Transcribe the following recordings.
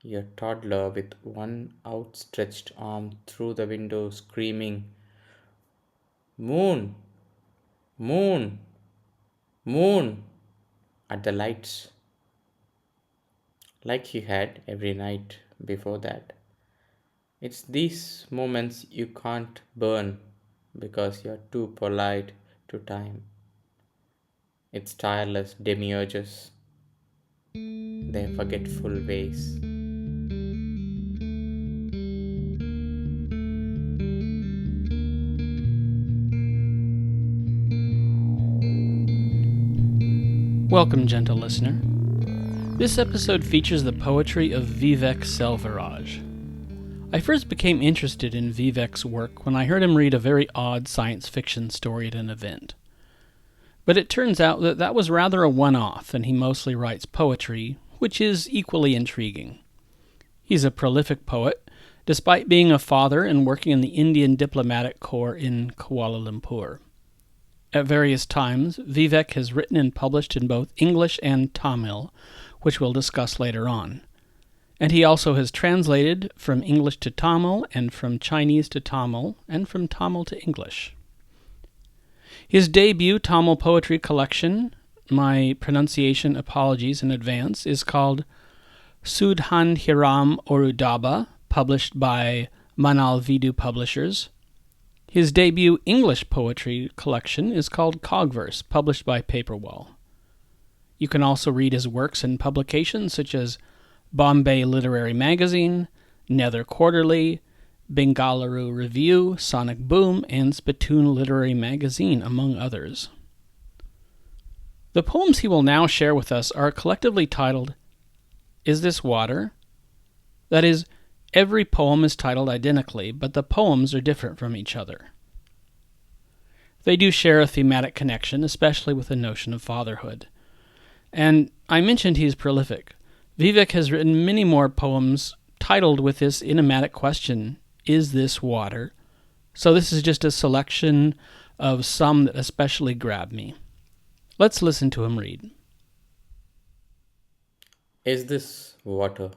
Your toddler with one outstretched arm through the window screaming, Moon! Moon! Moon! At the lights, like he had every night before that. It's these moments you can't burn because you're too polite to time. It's tireless demiurges, their forgetful ways. Welcome, gentle listener. This episode features the poetry of Vivekanand Selvaraj. I first became interested in Vivek's work when I heard him read a very odd science fiction story at an event. But it turns out that that was rather a one-off, and he mostly writes poetry, which is equally intriguing. He's a prolific poet, despite being a father and working in the Indian Diplomatic Corps in Kuala Lumpur. At various times, Vivek has written and published in both English and Tamil, which we'll discuss later on. And he also has translated from English to Tamil, and from Chinese to Tamil, and from Tamil to English. His debut Tamil poetry collection, my pronunciation apologies in advance, is called Sudhandhiram Oru Dabba, published by Manalveedu Publishers. His debut English poetry collection is called CogVerse, published by Paperwall. You can also read his works in publications such as Bombay Literary Magazine, Nether Quarterly, Bengaluru Review, Sonic Boom, and Spittoon Literary Magazine, among others. The poems he will now share with us are collectively titled, Is This Water? That is, every poem is titled identically, but the poems are different from each other. They do share a thematic connection, especially with the notion of fatherhood. And I mentioned he's prolific. Vivek has written many more poems titled with this enigmatic question, Is this water? So this is just a selection of some that especially grab me. Let's listen to him read. Is this water?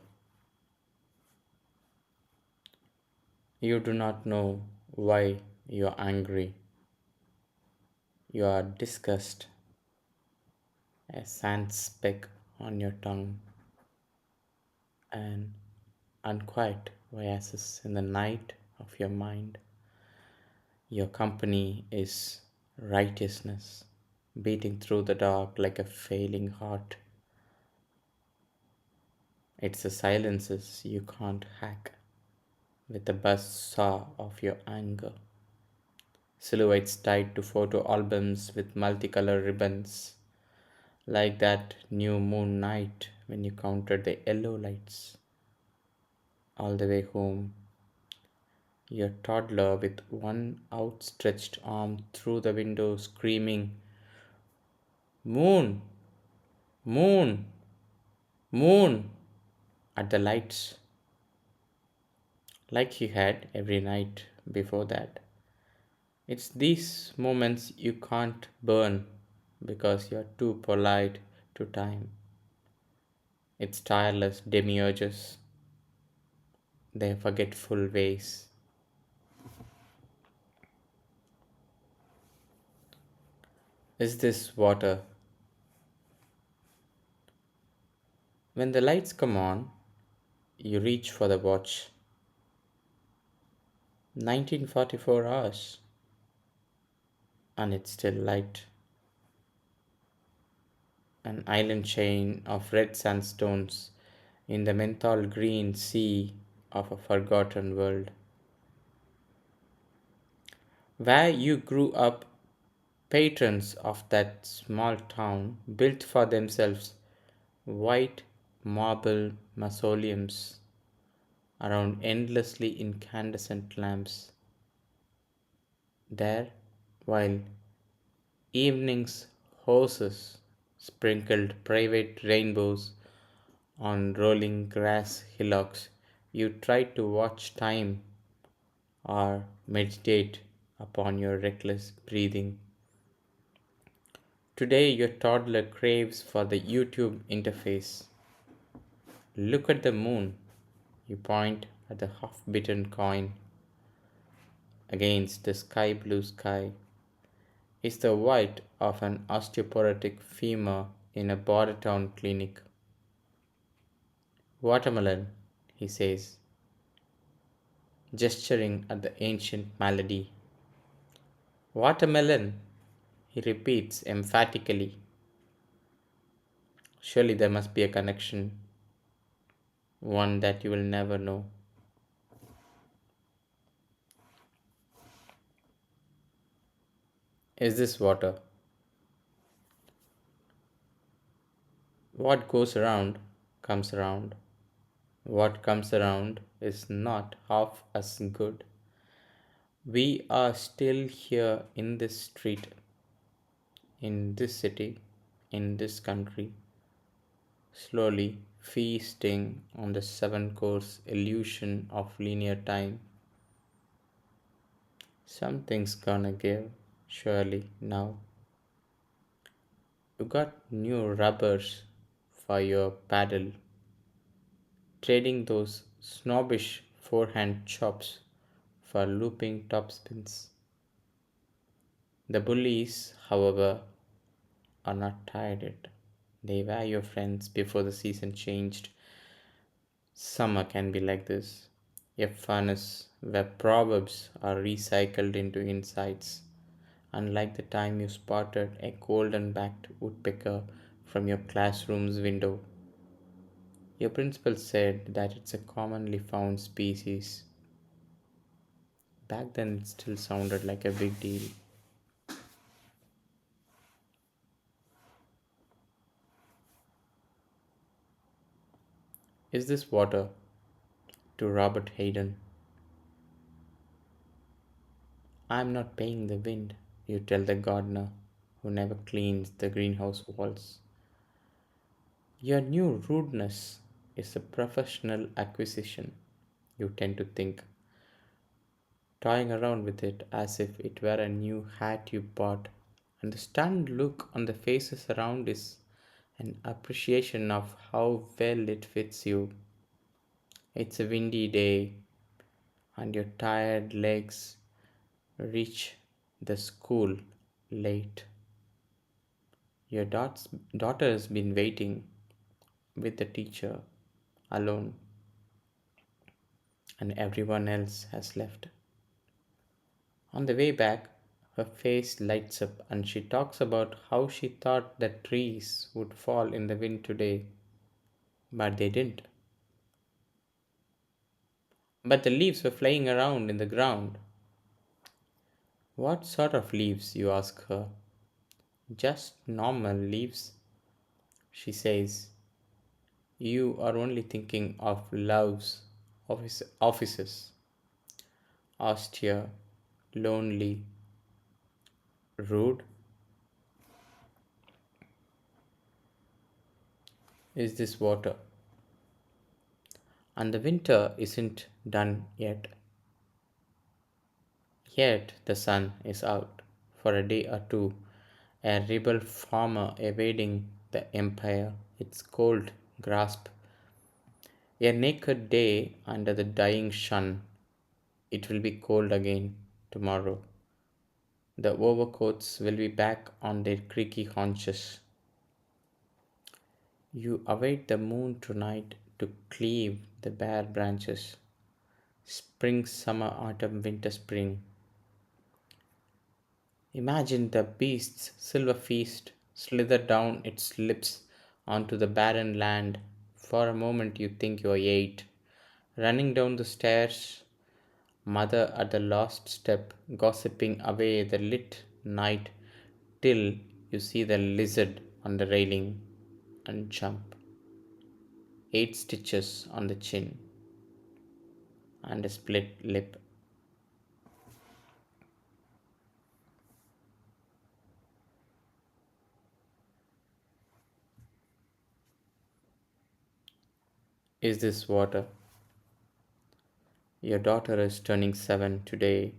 You do not know why you are angry. You are disgust, a sand speck on your tongue, an unquiet oasis in the night of your mind. Your company is righteousness, beating through the dark like a failing heart. It's the silences you can't hack with the buzz saw of your anger. Silhouettes tied to photo albums with multicolor ribbons, like that new moon night when you counted the yellow lights. All the way home, your toddler with one outstretched arm through the window screaming, Moon! Moon! Moon! At the lights, like he had every night before that. It's these moments you can't burn because you're too polite to time. It's tireless demiurges, their forgetful ways. Is this water? When the lights come on, you reach for the watch. 1944 hours, and it's still light. An island chain of red sandstones in the menthol green sea of a forgotten world. Where you grew up, patrons of that small town built for themselves white marble mausoleums around endlessly incandescent lamps. There, while evening's horses sprinkled private rainbows on rolling grass hillocks, you tried to watch time or meditate upon your reckless breathing. Today, your toddler craves for the YouTube interface. Look at the moon. You point at the half bitten coin against the sky blue sky. It's the white of an osteoporotic femur in a border town clinic. Watermelon, he says, gesturing at the ancient malady. Watermelon, he repeats emphatically. Surely there must be a connection, one that you will never know. Is this water? What goes around comes around. What comes around is not half as good. We are still here in this street, in this city, in this country, slowly feasting on the seven course illusion of linear time. Something's gonna give, surely now. You got new rubbers for your paddle, trading those snobbish forehand chops for looping topspins. The bullies, however, are not tired yet. They were your friends before the season changed. Summer can be like this, a furnace where proverbs are recycled into insights, unlike the time you spotted a golden backed woodpecker from your classroom's window. Your principal said that it's a commonly found species. Back then, it still sounded like a big deal. Is this water? To Robert Hayden. I'm not paying the wind, you tell the gardener who never cleans the greenhouse walls. Your new rudeness is a professional acquisition, you tend to think, toying around with it as if it were a new hat you bought, and the stunned look on the faces around is an appreciation of how well it fits you. It's a windy day, and your tired legs reach the school late. Your daughter has been waiting with the teacher alone, and everyone else has left. On the way back, her face lights up and she talks about how she thought the trees would fall in the wind today, but they didn't. But the leaves were flying around in the ground. What sort of leaves, you ask her. Just normal leaves, she says. You are only thinking of love's offices, austere, lonely, rude. Is this water? And the winter isn't done yet. Yet the sun is out for a day or two, a rebel farmer evading the empire, its cold grasp. A naked day under the dying sun. It will be cold again tomorrow. The overcoats will be back on their creaky haunches. You await the moon tonight to cleave the bare branches. Spring, summer, autumn, winter, spring. Imagine the beast's silver feast slither down its lips onto the barren land. For a moment you think you are eight, running down the stairs, mother at the last step, gossiping away the lit night till you see the lizard on the railing and jump. 8 stitches on the chin and a split lip. Is this water? Your daughter is turning 7 today.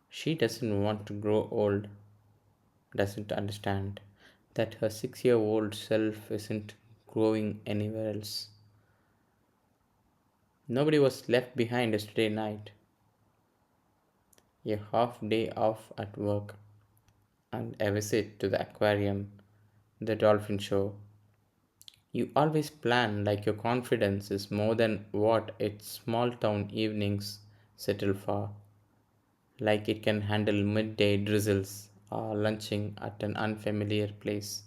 She doesn't want to grow old, doesn't understand that her 6-year old self isn't growing anywhere else. Nobody was left behind yesterday night. A half day off at work and a visit to the aquarium, the dolphin show. You always plan like your confidence is more than what its small town evenings settle for, like it can handle midday drizzles or lunching at an unfamiliar place.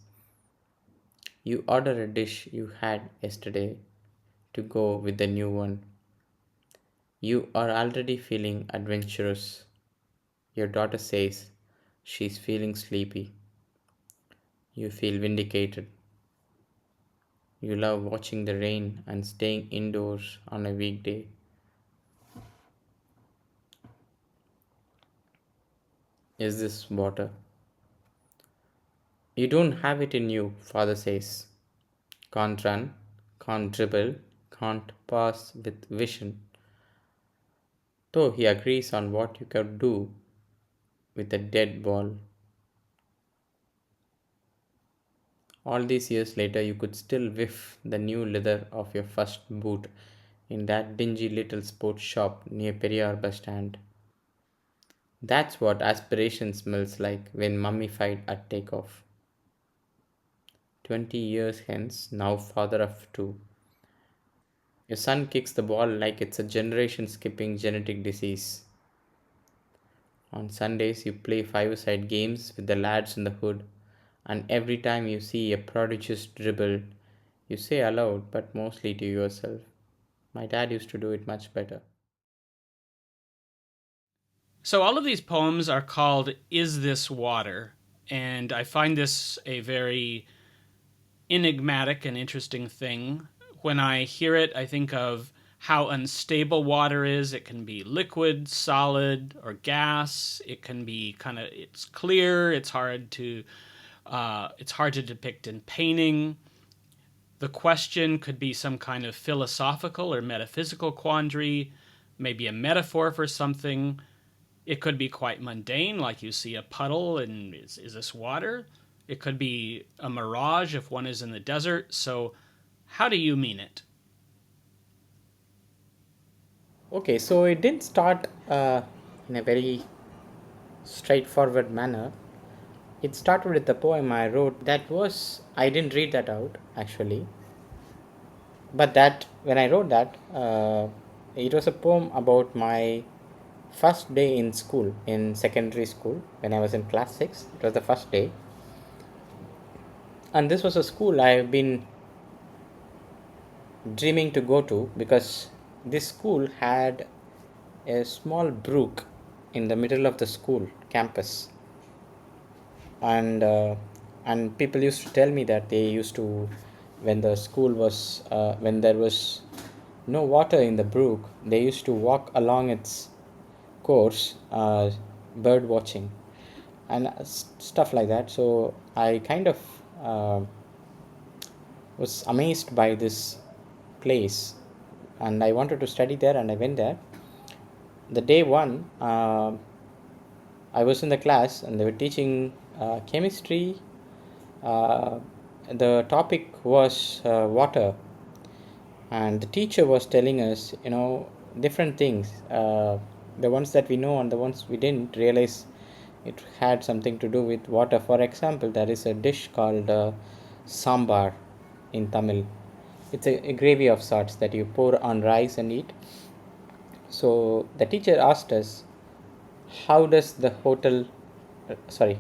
You order a dish you had yesterday to go with the new one. You are already feeling adventurous. Your daughter says she's feeling sleepy. You feel vindicated. You love watching the rain and staying indoors on a weekday. Is this water? You don't have it in you, father says. Can't run, can't dribble, can't pass with vision. Though he agrees on what you can do with a dead ball. All these years later, you could still whiff the new leather of your first boot in that dingy little sports shop near Periyar bus stand. That's what aspiration smells like when mummified at takeoff. 20 years hence, now father of two. Your son kicks the ball like it's a generation skipping genetic disease. On Sundays, you play five-a-side games with the lads in the hood, and every time you see a prodigious dribble, you say aloud, but mostly to yourself, my dad used to do it much better. So all of these poems are called Is This Water? And I find this a very enigmatic and interesting thing. When I hear it, I think of how unstable water is. It can be liquid, solid, or gas. It can be it's clear. It's hard to depict in painting. The question could be some kind of philosophical or metaphysical quandary, maybe a metaphor for something. It could be quite mundane, like you see a puddle and is this water? It could be a mirage if one is in the desert. So, how do you mean it? Okay, so it didn't start in a very straightforward manner. It started with a poem I wrote I didn't read that out actually, but that when I wrote that, it was a poem about my first day in school, in secondary school, when I was in class 6. It was the first day, and this was a school I've been dreaming to go to because this school had a small brook in the middle of the school campus, and and people used to tell me that they used to, when the school was when there was no water in the brook, they used to walk along its course, bird watching and stuff like that. So I kind of uh, was amazed by this place, and I wanted to study there, and I went there. The day one, I was in the class and they were teaching chemistry. uh, the topic was water, and the teacher was telling us, different things, the ones that we know and the ones we didn't realize it had something to do with water. For example, there is a dish called sambar in Tamil. It's a gravy of sorts that you pour on rice and eat. So the teacher asked us, how does the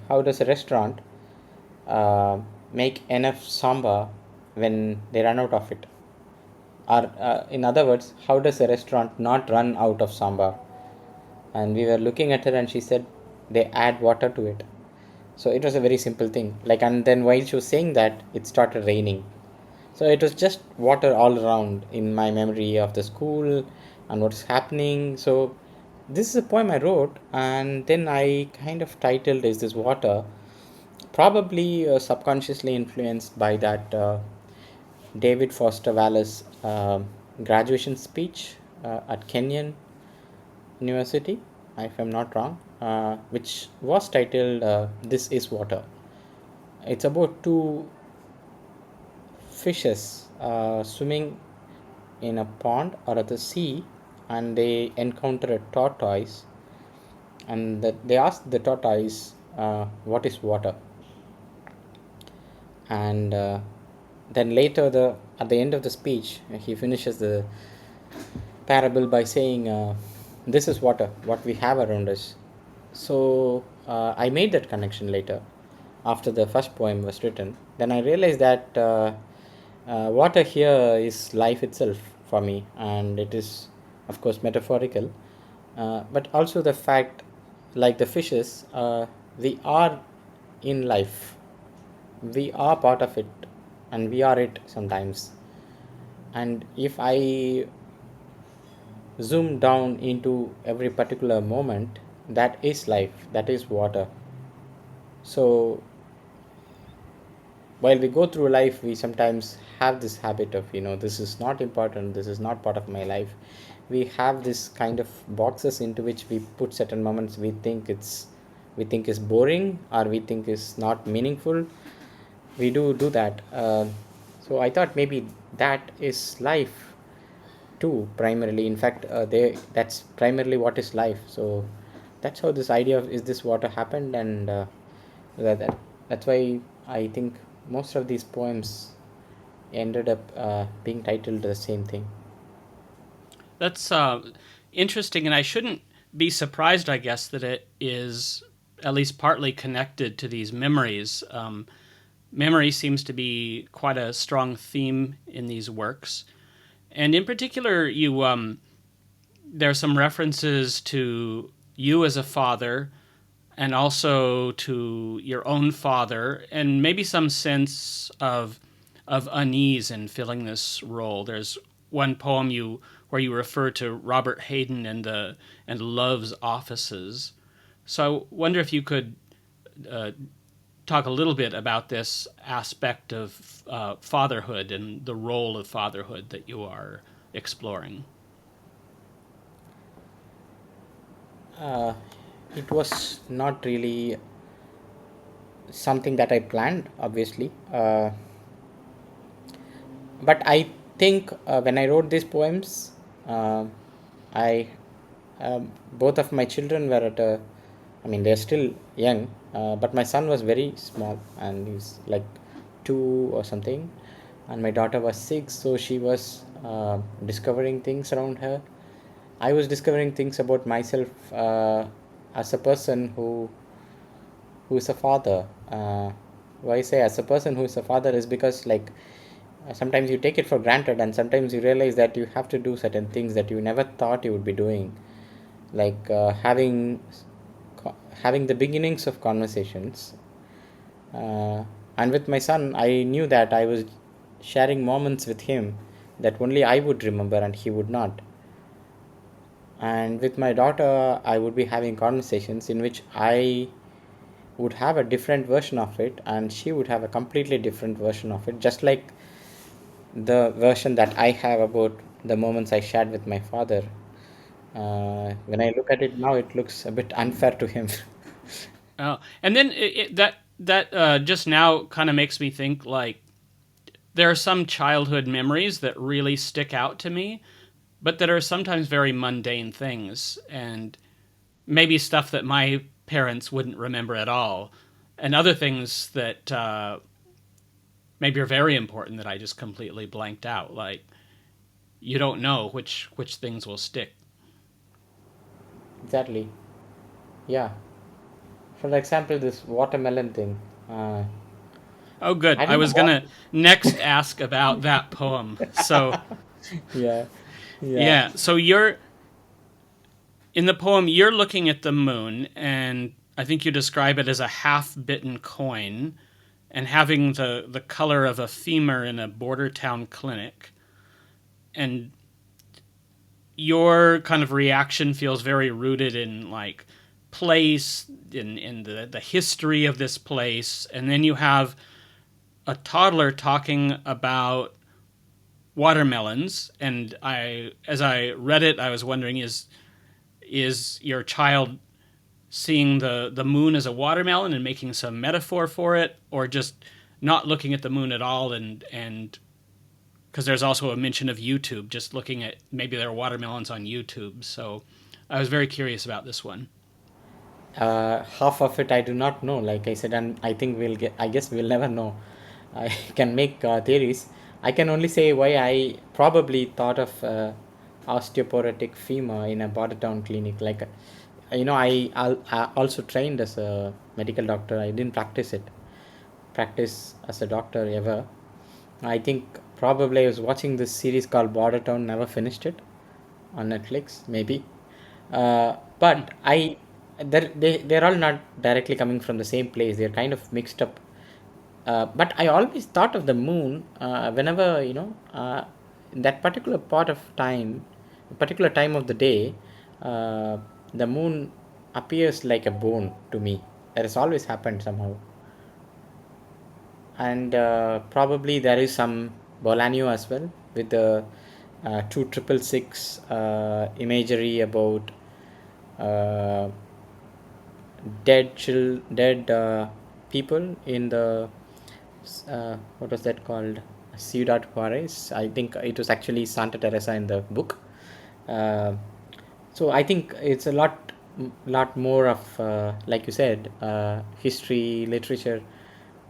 how does a restaurant uh, make enough sambar when they run out of it? Or, in other words, how does a restaurant not run out of sambar? And we were looking at her, and she said they add water to it. So it was a very simple thing. Like, and then while she was saying that, it started raining. So it was just water all around in my memory of the school and what's happening. So this is a poem I wrote, and then I kind of titled "Is This Water?" Probably subconsciously influenced by that David Foster Wallace graduation speech at Kenyon University, if I'm not wrong, which was titled "This Is Water." It's about two fishes swimming in a pond or at the sea, and they encounter a tortoise, and they ask the tortoise, "What is water?" And then later, at the end of the speech, he finishes the parable by saying, "This is water, what we have around us." So I made that connection later, after the first poem was written. Then I realized that water here is life itself for me, and it is, of course, metaphorical, but also the fact, like the fishes, we are in life, we are part of it, and we are it sometimes. And if I zoom down into every particular moment, that is life, that is water. So while we go through life, we sometimes have this habit of, this is not important, this is not part of my life. We have this kind of boxes into which we put certain moments we think is boring, or we think is not meaningful. We do that. So I thought maybe that is life too, primarily. In fact, that's primarily what is life. So that's how this idea of is this water happened. And that's why I think most of these poems ended up being titled the same thing. That's interesting, and I shouldn't be surprised, I guess, that it is at least partly connected to these memories. Memory seems to be quite a strong theme in these works. And in particular, there are some references to you as a father, and also to your own father, and maybe some sense of unease in filling this role. There's one poem where you refer to Robert Hayden and Love's offices. So I wonder if you could uh, talk a little bit about this aspect of fatherhood and the role of fatherhood that you are exploring. Uh, it was not really something that I planned, obviously. But I think when I wrote these poems, uh, I both of my children were at a, I mean, they're still young, but my son was very small, and he's like 2 or something, and my daughter was 6, so she was discovering things around her. I was discovering things about myself as a person who is a father. Why I say as a person who is a father is because, like, sometimes you take it for granted, and sometimes you realize that you have to do certain things that you never thought you would be doing, like having the beginnings of conversations. And with my son, I knew that I was sharing moments with him that only I would remember and he would not. And with my daughter, I would be having conversations in which I would have a different version of it, and she would have a completely different version of it, just like the version that I have about the moments I shared with my father. When I look at it now, it looks a bit unfair to him. Oh, and then that just now kind of makes me think, like, there are some childhood memories that really stick out to me, but that are sometimes very mundane things, and maybe stuff that my parents wouldn't remember at all, and other things that maybe are very important that I just completely blanked out. Like, you don't know which things will stick. Exactly. Yeah. For example, this watermelon thing. Uh, Oh, good. I I don't know was what. gonna next ask about that poem. So Yeah. Yeah. yeah, so you're in the poem. You're looking at the moon, and I think you describe it as a half-bitten coin, and having the color of a femur in a border town clinic. And your kind of reaction feels very rooted in, like, place, in the history of this place, and then you have a toddler talking about watermelons. And as I read it, I was wondering, is your child seeing the moon as a watermelon and making some metaphor for it, or just not looking at the moon at all and because there's also a mention of YouTube, just looking at maybe there are watermelons on YouTube. So I was very curious about this one. Half of it I do not know, like I said, and I think we'll get. I guess we'll never know. I can make theories. I can only say why I probably thought of osteoporotic femur in a border town clinic. Like, I also trained as a medical doctor. I didn't practice as a doctor ever. I think probably I was watching this series called Border Town. Never finished it on Netflix, maybe. But they're all not directly coming from the same place. They're kind of mixed up. But I always thought of the moon whenever in that particular part of time, particular time of the day, uh, the moon appears like a bone to me. That has always happened somehow. And probably there is some Bolanio as well with the 2666 imagery about uh, dead people in the what was that called, Ciudad Juarez. I think it was actually Santa Teresa in the book. uh, so I think it's a lot more of like you said, history literature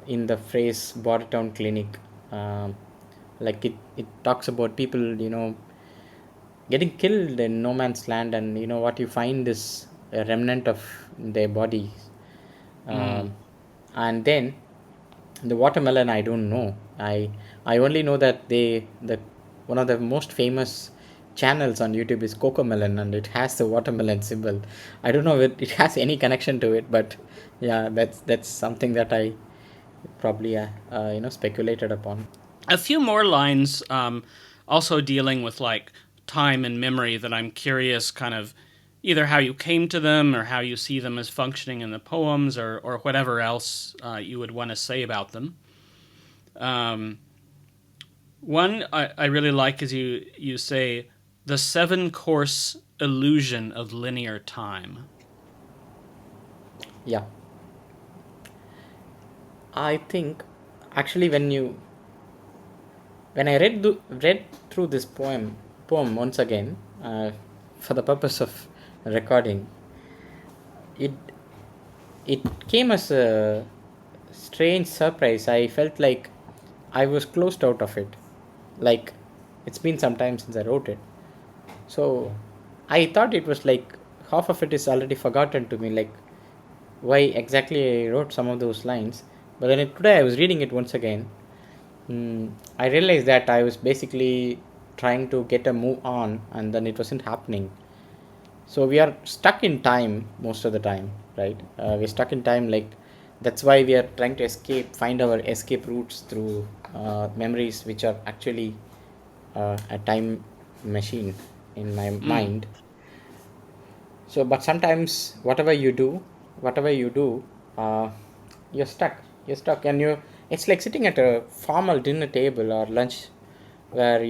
in the phrase border town clinic. Like it talks about people getting killed in no man's land, and what you find is a remnant of their bodies. Mm. um, and then the watermelon, I don't know. I only know that the one of the most famous channels on YouTube is Cocomelon, and it has the watermelon symbol. I don't know if it has any connection to it, but yeah, that's something that I probably speculated upon. A few more lines, also dealing with like time and memory, that I'm curious, kind of either how you came to them or how you see them as functioning in the poems, or whatever else you would want to say about them. Um, One I really like is you say the seven course illusion of linear time. Yeah, I think actually when I read through this poem once again, for the purpose of recording, it it came as a strange surprise. I felt like I was closed out of it. Like, it's been some time since I wrote it. So I thought it was like half of it is already forgotten to me, like why exactly I wrote some of those lines. But then today I was reading it once again. I realized that I was basically trying to get a move on, and then it wasn't happening. So we are stuck in time most of the time, right? We're stuck in time, like that's why we are trying to find our escape routes through memories, which are actually a time machine in my Mm. mind. So, but sometimes whatever you do, uh, you're stuck. You're stuck, and it's like sitting at a formal dinner table or lunch, where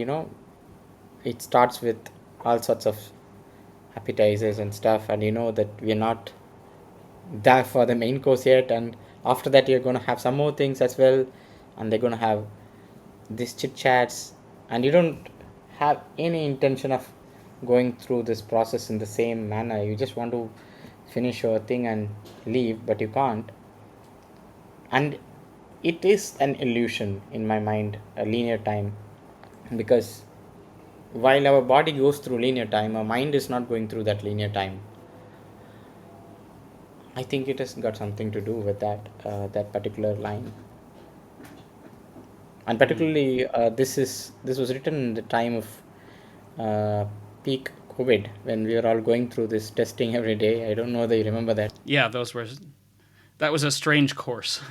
it starts with all sorts of appetizers and stuff, and you know that we're not there for the main course yet, and after that you're going to have some more things as well, and they're going to have these chit chats, and you don't have any intention of going through this process in the same manner. You just want to finish your thing and leave, but you can't. And it is an illusion in my mind, a linear time, because while our body goes through linear time, our mind is not going through that linear time. I think it has got something to do with that particular line, and Mm. particularly this was written in the time of uh, peak COVID, when we were all going through this testing every day. I don't know whether you remember that. Yeah, that was a strange course,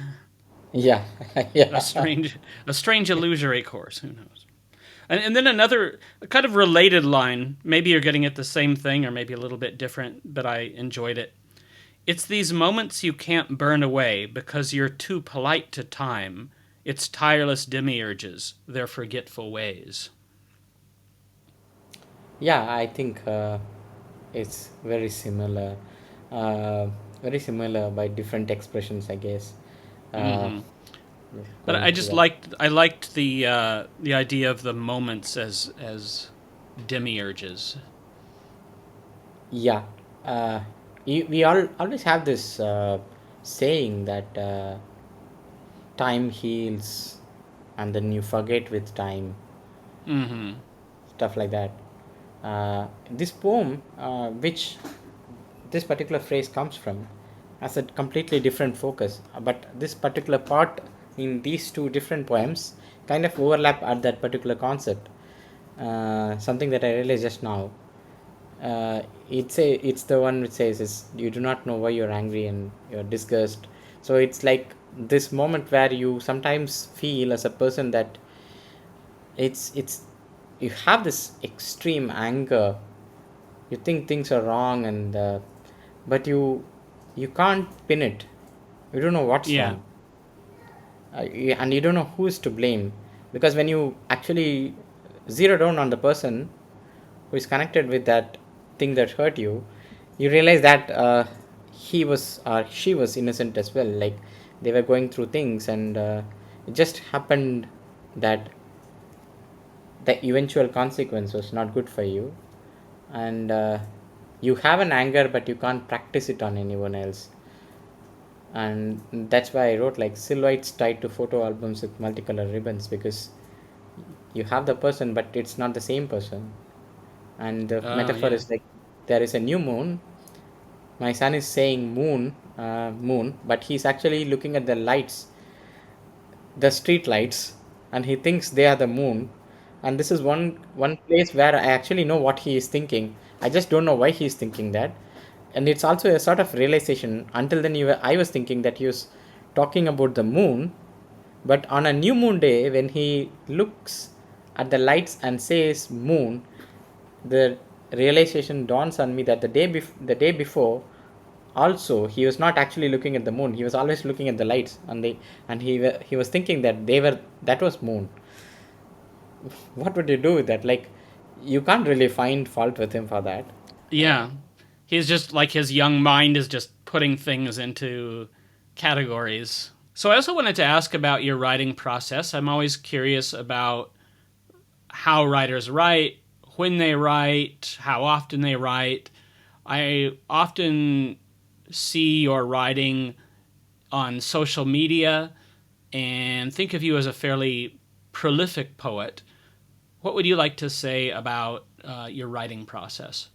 Yeah, a yeah, strange illusory course. Who knows? And then another kind of related line. Maybe you're getting at the same thing, or maybe a little bit different, but I enjoyed it. It's these moments you can't burn away because you're too polite to time. Its tireless demiurges, their forgetful ways. yeah. I think it's uh, very similar by different expressions, I guess. Uh, Mm-hmm. But going I through just that. liked the idea of the moments as demiurges. Yeah, uh, we all always have this saying that time heals, and then you forget with time, Mm-hmm. stuff like that. This poem, which this particular phrase comes from, has a completely different focus. But this particular part in these two different poems kind of overlap at that particular concept. Something that I realized just now. It's the one which says is you do not know why you're angry and you're disgust. So it's like this moment where you sometimes feel as a person that it's you have this extreme anger. You think things are wrong, and but you can't pin it. You don't know what's Yeah. wrong, and you don't know who is to blame, because when you actually zero down on the person who is connected with that thing that hurt you, you realize that he was or she was innocent as well. Like they were going through things, and it just happened that the eventual consequence was not good for you, and you have an anger, but you can't practice it on anyone else. And that's why I wrote like silhouettes tied to photo albums with multicolor ribbons, because you have the person, but it's not the same person. And the Oh metaphor yeah. is like there is a new moon. My son is saying moon, moon, but he's actually looking at the lights, the street lights, and he thinks they are the moon. And this is one place where I actually know what he is thinking. I just don't know why he is thinking that. And it's also a sort of realization. Until then, I was thinking that he was talking about the moon, but on a new moon day, when he looks at the lights and says moon, the realization dawns on me that the day before, also he was not actually looking at the moon. He was always looking at the lights, and he was thinking that that was moon. What would you do with that? Like, you can't really find fault with him for that. Yeah. He's just like his young mind is just putting things into categories. So I also wanted to ask about your writing process. I'm always curious about how writers write, when they write, how often they write. I often see your writing on social media and think of you as a fairly prolific poet. What would you like to say about your writing process?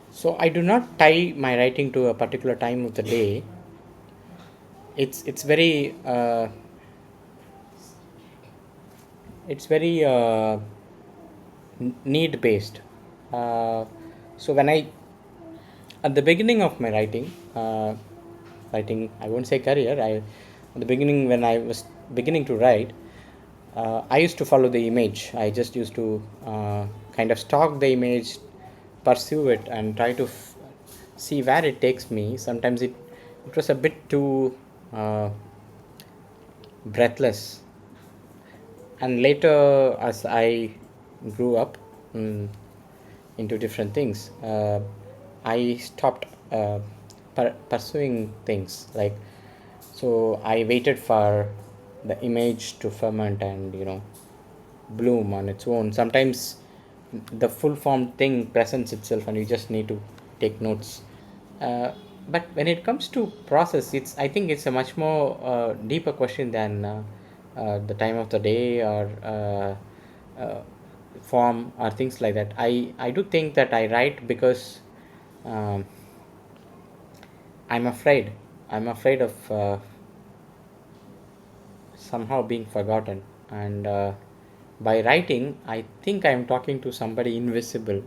So I do not tie my writing to a particular time of the day. It's very need based. Uh, so when I at the beginning of my writing, I won't say career. At the beginning, when I was beginning to write, I used to follow the image. I just used to kind of stalk the image, pursue it, and try to see where it takes me. Sometimes it was a bit too breathless. And later, as I grew up, mm, into different things, I stopped pursuing things like. So I waited for the image to ferment and bloom on its own. Sometimes the full form thing presents itself, and you just need to take notes. uh, but when it comes to process, I think it's a much more deeper question than the time of the day, or form, or things like that. I do think that I write because um, I'm afraid of somehow being forgotten. And by writing, I think I'm talking to somebody invisible.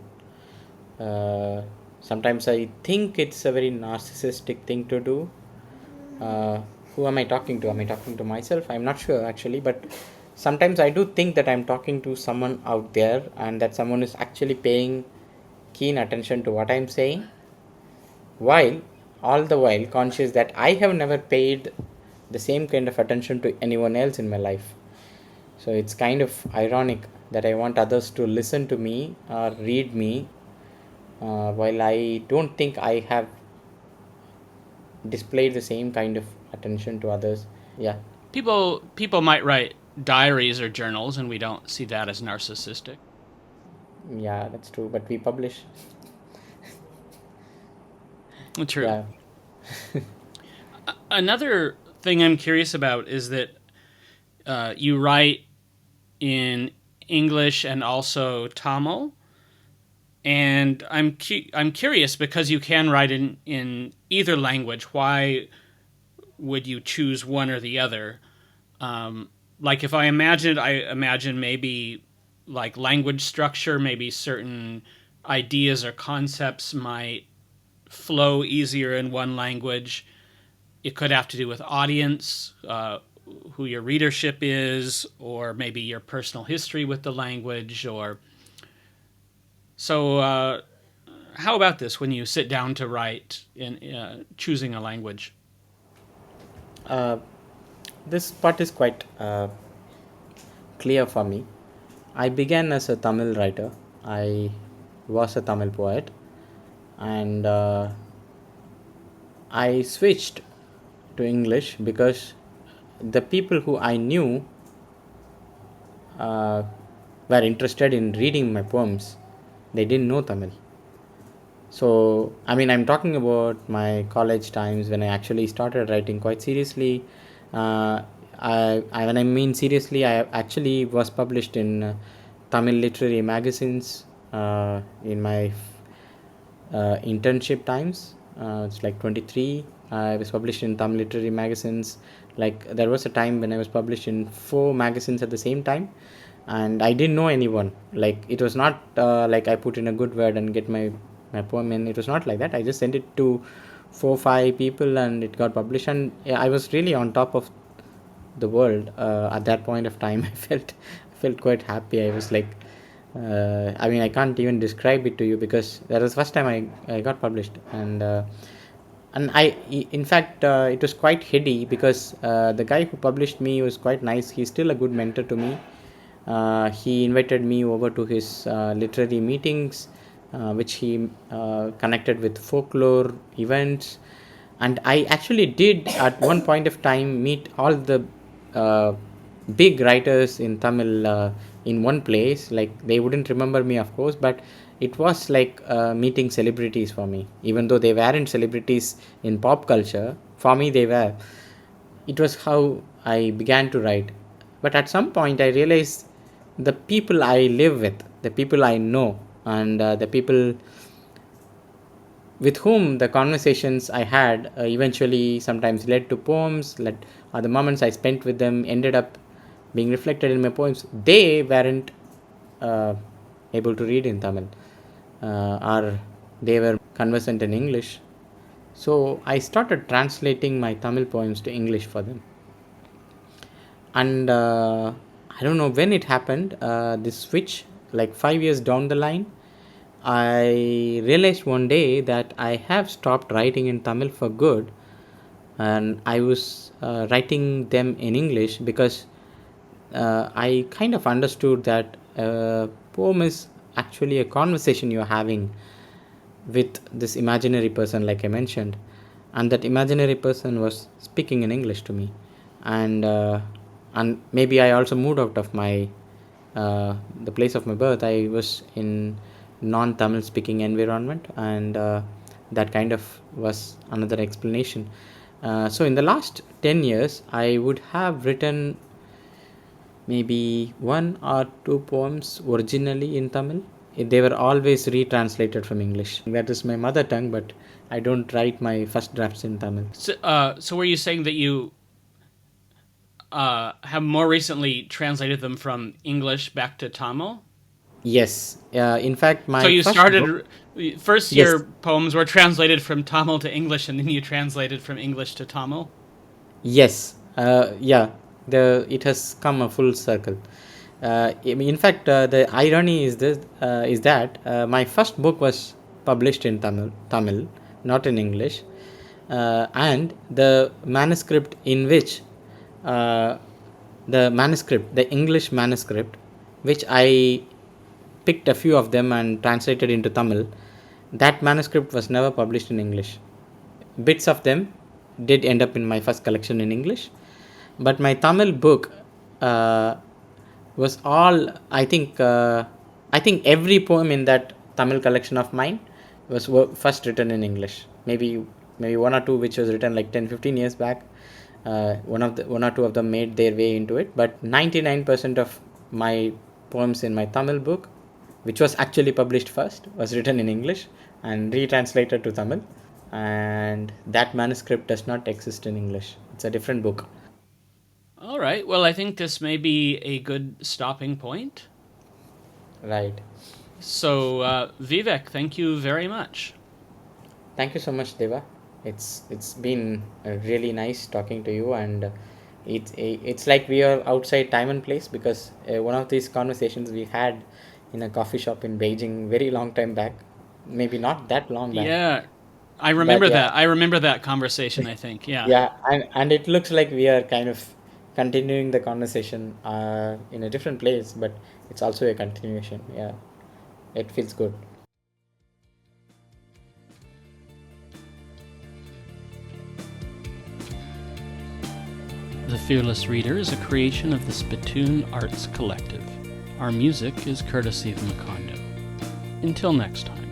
uh, Sometimes I think it's a very narcissistic thing to do. uh, who am I talking to? Am I talking to myself? I'm not sure actually, but sometimes I do think that I'm talking to someone out there, and that someone is actually paying keen attention to what I'm saying, while all the while conscious that I have never paid the same kind of attention to anyone else in my life. So it's kind of ironic that I want others to listen to me or read me, while I don't think I have displayed the same kind of attention to others. Yeah. People might write diaries or journals, and we don't see that as narcissistic. Yeah, that's true. But we publish. True. Yeah. Another thing I'm curious about is that you write in English and also Tamil, and I'm curious because you can write in either language. Why would you choose one or the other? Like if I imagine maybe like language structure, maybe certain ideas or concepts might flow easier in one language. It could have to do with audience, who your readership is, or maybe your personal history with the language. Or so, how about this when you sit down to write in choosing a language? Uh, this part is quite clear for me. I began as a Tamil writer. I was a Tamil poet, and I switched to English because the people who I knew uh, were interested in reading my poems. They didn't know Tamil. So, I mean, I'm talking about my college times when I actually started writing quite seriously. Uh, when I mean seriously, I actually was published in Tamil literary magazines in my internship times. It's like 23. I was published in Tamil literary magazines. Like there was a time when I was published in 4 magazines at the same time, and I didn't know anyone. Like it was not like I put in a good word and get my poem in. It was not like that. I just sent it to 4 5 people and it got published. And yeah, I was really on top of the world at that point of time. I felt quite happy. I was like, I mean, I can't even describe it to you because that was the first time I got published. And in fact, it was quite heady because the guy who published me was quite nice. He's still a good mentor to me. He invited me over to his literary meetings, which he connected with folklore events. And I actually did at one point of time meet all the uh, big writers in Tamil in one place. Like they wouldn't remember me, of course, but it was like meeting celebrities for me. Even though they weren't celebrities in pop culture, for me they were. It was how I began to write. But at some point, I realized the people I live with, the people I know, and the people with whom the conversations I had eventually sometimes led to poems, the moments I spent with them ended up being reflected in my poems. They weren't uh, able to read in Tamil, or they were conversant in English. So I started translating my Tamil poems to English for them. And I don't know when it happened, this switch, like 5 years down the line, I realized one day that I have stopped writing in Tamil for good, and I was writing them in English because I kind of understood that poem is actually a conversation you're having with this imaginary person, like I mentioned, and that imaginary person was speaking in English to me, and maybe I also moved out of my the place of my birth. I was in non-Tamil speaking environment, and that kind of was another explanation. So in the last 10 years, I would have written maybe 1 or 2 poems originally in Tamil. They were always retranslated from English. That is my mother tongue, but I don't write my first drafts in Tamil. So were you saying that you have more recently translated them from English back to Tamil? Yes. In fact, So my you first book. started first. Yes. Your poems were translated from Tamil to English, and then you translated from English to Tamil. Yes. Yeah. It has come a full circle. In fact, the irony is that my first book was published in Tamil, not in English, and the manuscript in which uh, the English manuscript, which I picked a few of them and translated into Tamil, that manuscript was never published in English. Bits of them did end up in my first collection in English. But my Tamil book uh, was all, I think every poem in that Tamil collection of mine was first written in English. Maybe one or two which was written like 10-15 years back. One or two of them made their way into it, but 99% of my poems in my Tamil book, which was actually published first, was written in English and retranslated to Tamil. And that manuscript does not exist in English. It's a different book. All right. Well, I think this may be a good stopping point. Right. So, Vivek, thank you very much. Thank you so much, Deva. It's been really nice talking to you, and it's like we are outside time and place, because one of these conversations we had in a coffee shop in Beijing very long time back, maybe not that long back, Yeah, I but remember yeah, that. I remember that conversation, I think. Yeah. yeah, and it looks like we are kind of continuing the conversation in a different place, but it's also a continuation. Yeah, it feels good. The Fearless Reader is a creation of the Spittoon Arts Collective. Our music is courtesy of Macondo. Until next time.